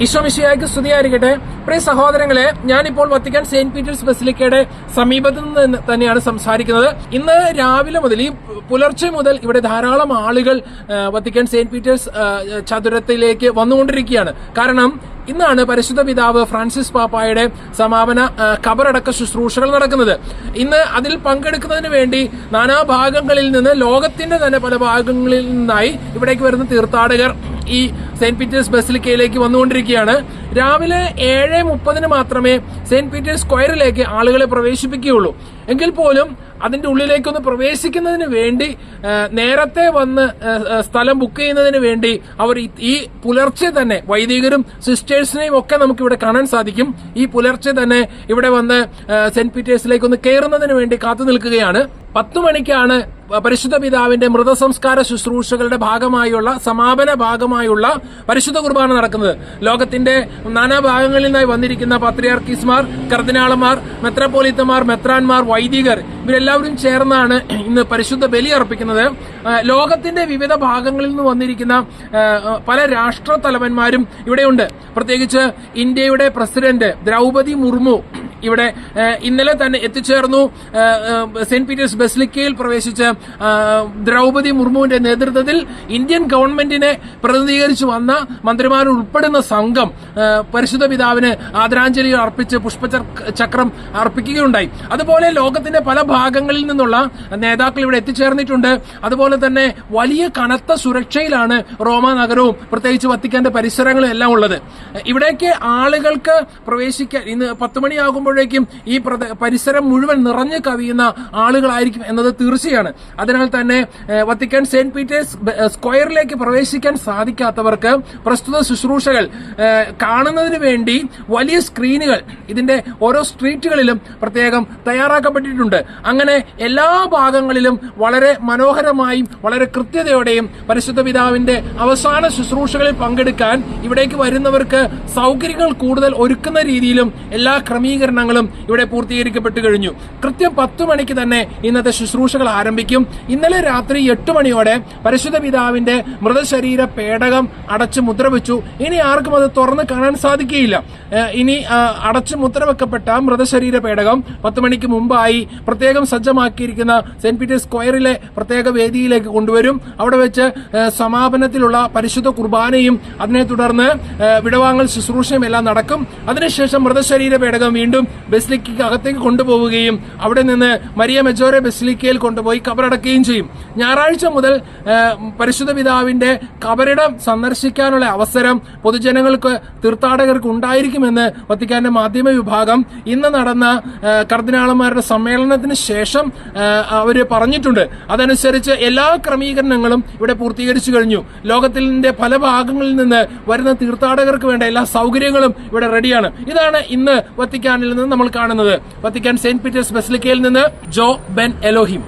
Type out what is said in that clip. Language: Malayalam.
ഈശോ മിശിഹായ്ക്ക് സ്തുതിയായിരിക്കട്ടെ. പ്രിയ സഹോദരങ്ങളെ, ഞാനിപ്പോൾ വത്തിക്കാൻ സെന്റ് പീറ്റേഴ്സ് ബസിലിക്കയുടെ സമീപത്ത് നിന്ന് തന്നെയാണ് സംസാരിക്കുന്നത്. ഇന്ന് രാവിലെ മുതൽ, ഈ പുലർച്ചെ മുതൽ ഇവിടെ ധാരാളം ആളുകൾ വത്തിക്കാൻ സെന്റ് പീറ്റേഴ്സ് ചതുരത്തിലേക്ക് വന്നുകൊണ്ടിരിക്കുകയാണ്. കാരണം ഇന്നാണ് പരിശുദ്ധ പിതാവ് ഫ്രാൻസിസ് പാപ്പായുടെ സമാപന ഖബറടക്ക ശുശ്രൂഷകൾ നടക്കുന്നത്. ഇന്ന് അതിൽ പങ്കെടുക്കുന്നതിന് വേണ്ടി നാനാഭാഗങ്ങളിൽ നിന്ന്, ലോകത്തിന്റെ തന്നെ പല ഭാഗങ്ങളിൽ നിന്നായി ഇവിടേക്ക് വരുന്ന തീർത്ഥാടകർ ഈ സെന്റ് പീറ്റേഴ്സ് ബസിലിക്കയിലേക്ക് വന്നുകൊണ്ടിരിക്കുകയാണ്. രാവിലെ 7:30 മാത്രമേ സെന്റ് പീറ്റേഴ്സ് സ്ക്വയറിലേക്ക് ആളുകളെ പ്രവേശിപ്പിക്കുകയുള്ളൂ. എങ്കിൽ പോലും അതിന്റെ ഉള്ളിലേക്കൊന്ന് പ്രവേശിക്കുന്നതിന് വേണ്ടി നേരത്തെ വന്ന് സ്ഥലം ബുക്ക് ചെയ്യുന്നതിന് വേണ്ടി അവർ ഈ പുലർച്ചെ തന്നെ വൈദികരും സിസ്റ്റേഴ്സിനെയും ഒക്കെ നമുക്ക് ഇവിടെ കാണാൻ സാധിക്കും. ഈ പുലർച്ചെ തന്നെ ഇവിടെ വന്ന് സെന്റ് പീറ്റേഴ്സിലേക്ക് ഒന്ന് കയറുന്നതിന് വേണ്ടി കാത്തു നിൽക്കുകയാണ്. 10 മണിക്കാണ് പരിശുദ്ധ പിതാവിന്റെ മൃതസംസ്കാര ശുശ്രൂഷകളുടെ ഭാഗമായുള്ള സമാപന ഭാഗമായുള്ള പരിശുദ്ധ കുർബാന നടക്കുന്നത്. ലോകത്തിന്റെ നാനാഭാഗങ്ങളിൽ നിന്നായി വന്നിരിക്കുന്ന പത്രിയാർക്കീസ്മാർ, കർദിനാളന്മാർ, മെത്രാപ്പോലീത്തമാർ, മെത്രാൻമാർ, വൈദികർ ഇവരെല്ലാവരും ചേർന്നാണ് ഇന്ന് പരിശുദ്ധ ബലി അർപ്പിക്കുന്നത്. ലോകത്തിന്റെ വിവിധ ഭാഗങ്ങളിൽ നിന്ന് വന്നിരിക്കുന്ന പല രാഷ്ട്ര തലവന്മാരും ഇവിടെയുണ്ട്. പ്രത്യേകിച്ച് ഇന്ത്യയുടെ പ്രസിഡന്റ് ദ്രൗപദി മുർമു ഇവിടെ ഇന്നലെ തന്നെ എത്തിച്ചേർന്നു. സെന്റ് പീറ്റേഴ്സ് ബസിലിക്കയിൽ പ്രവേശിച്ച് ദ്രൗപദി മുർമുവിന്റെ നേതൃത്വത്തിൽ ഇന്ത്യൻ ഗവൺമെന്റിനെ പ്രതിനിധീകരിച്ചു വന്ന മന്ത്രിമാർ ഉൾപ്പെടുന്ന സംഘം പരിശുദ്ധ പിതാവിന് ആദരാഞ്ജലി അർപ്പിച്ച് പുഷ്പചക്രം അർപ്പിക്കുകയുണ്ടായി. അതുപോലെ ലോകത്തിന്റെ പല ഭാഗങ്ങളിൽ നിന്നുള്ള നേതാക്കൾ ഇവിടെ എത്തിച്ചേർന്നിട്ടുണ്ട്. അതുപോലെ തന്നെ വലിയ കനത്ത സുരക്ഷയിലാണ് റോമ നഗരവും പ്രത്യേകിച്ച് വത്തിക്കാന്റെ പരിസരങ്ങളും എല്ലാം ഉള്ളത്. ഇവിടേക്ക് ആളുകൾക്ക് പ്രവേശിക്കാൻ ഇന്ന് 10 മണിയാകുമ്പോഴേക്കും ഈ പരിസരം മുഴുവൻ നിറഞ്ഞു കവിയുന്ന ആളുകളായിരിക്കും എന്നത് തീർച്ചയാണ്. അതിനാൽ തന്നെ വത്തിക്കാൻ സെന്റ് പീറ്റേഴ്സ് സ്ക്വയറിലേക്ക് പ്രവേശിക്കാൻ സാധിക്കാത്തവർക്ക് പ്രസ്തുത ശുശ്രൂഷകൾ കാണുന്നതിന് വേണ്ടി വലിയ സ്ക്രീനുകൾ ഇതിന്റെ ഓരോ സ്ട്രീറ്റുകളിലും പ്രത്യേകം തയ്യാറാക്കപ്പെട്ടിട്ടുണ്ട്. അങ്ങനെ എല്ലാ ഭാഗങ്ങളിലും വളരെ മനോഹരമായും വളരെ കൃത്യതയോടെയും പരിശുദ്ധ പിതാവിന്റെ അവസാന ശുശ്രൂഷകളിൽ പങ്കെടുക്കാൻ ഇവിടേക്ക് വരുന്നവർക്ക് സൗകര്യങ്ങൾ കൂടുതൽ ഒരുക്കുന്ന രീതിയിലും എല്ലാ ക്രമീകരണങ്ങളും ഇവിടെ പൂർത്തീകരിക്കപ്പെട്ടു കഴിഞ്ഞു. കൃത്യം 10 മണിക്ക് തന്നെ ഇന്നത്തെ ശുശ്രൂഷകൾ ആരംഭിക്കും. ഇന്നലെ രാത്രി 8 മണിയോടെ പരിശുദ്ധ പിതാവിന്റെ മൃതശരീര പേടകം അടച്ച് മുദ്രവെച്ചു. ഇനി ആർക്കും അത് തുറന്ന് കാണാൻ സാധിക്കുകയില്ല. ഇനി അടച്ചു മുദ്രവെക്കപ്പെട്ട മൃതശരീര പേടകം 10 മണിക്ക് മുമ്പായി പ്രത്യേകം സജ്ജമാക്കിയിരിക്കുന്ന സെന്റ് പീറ്റേഴ്സ് സ്ക്വയറിലെ പ്രത്യേക വേദിയിലേക്ക് കൊണ്ടുവരും. അവിടെ വെച്ച് സമാപനത്തിലുള്ള പരിശുദ്ധ കുർബാനയും അതിനെ തുടർന്ന് വിടവാങ്ങൽ ശുശ്രൂഷയും എല്ലാം നടക്കും. അതിനുശേഷം മൃതശരീര പേടകം വീണ്ടും ബസിലിക്കയ്ക്ക് അകത്തേക്ക് കൊണ്ടുപോവുകയും അവിടെ നിന്ന് മരിയ മെജോറെ ബസിലിക്കയിൽ കൊണ്ടുപോയി കബറടക്കുകയും ചെയ്യും. ഞായറാഴ്ച മുതൽ പരിശുദ്ധ പിതാവിന്റെ കബറിടം സന്ദർശിക്കാനുള്ള അവസരം പൊതുജനങ്ങൾക്ക്, തീർത്ഥാടകർക്ക് ഉണ്ടായിരിക്കുമെന്ന് വത്തിക്കാന്റെ മാധ്യമ വിഭാഗം ഇന്ന് നടന്ന കർദിനാളന്മാരുടെ സമ്മേളനത്തിന് ശേഷം അവര് പറഞ്ഞിട്ടുണ്ട്. അതനുസരിച്ച് എല്ലാ ക്രമീകരണങ്ങളും ഇവിടെ പൂർത്തീകരിച്ചു കഴിഞ്ഞു. ലോകത്തിന്റെ പല ഭാഗങ്ങളിൽ നിന്ന് വരുന്ന തീർത്ഥാടകർക്ക് വേണ്ട എല്ലാ സൗകര്യങ്ങളും ഇവിടെ റെഡിയാണ്. ഇതാണ് ഇന്ന് വത്തിക്കാനിൽ നിന്ന് നമ്മൾ കാണുന്നത്. വത്തിക്കാൻ സെന്റ് പീറ്റേഴ്സ് ബസിലിക്കയിൽ നിന്ന് ജോ ബെൻ എലോഹിം.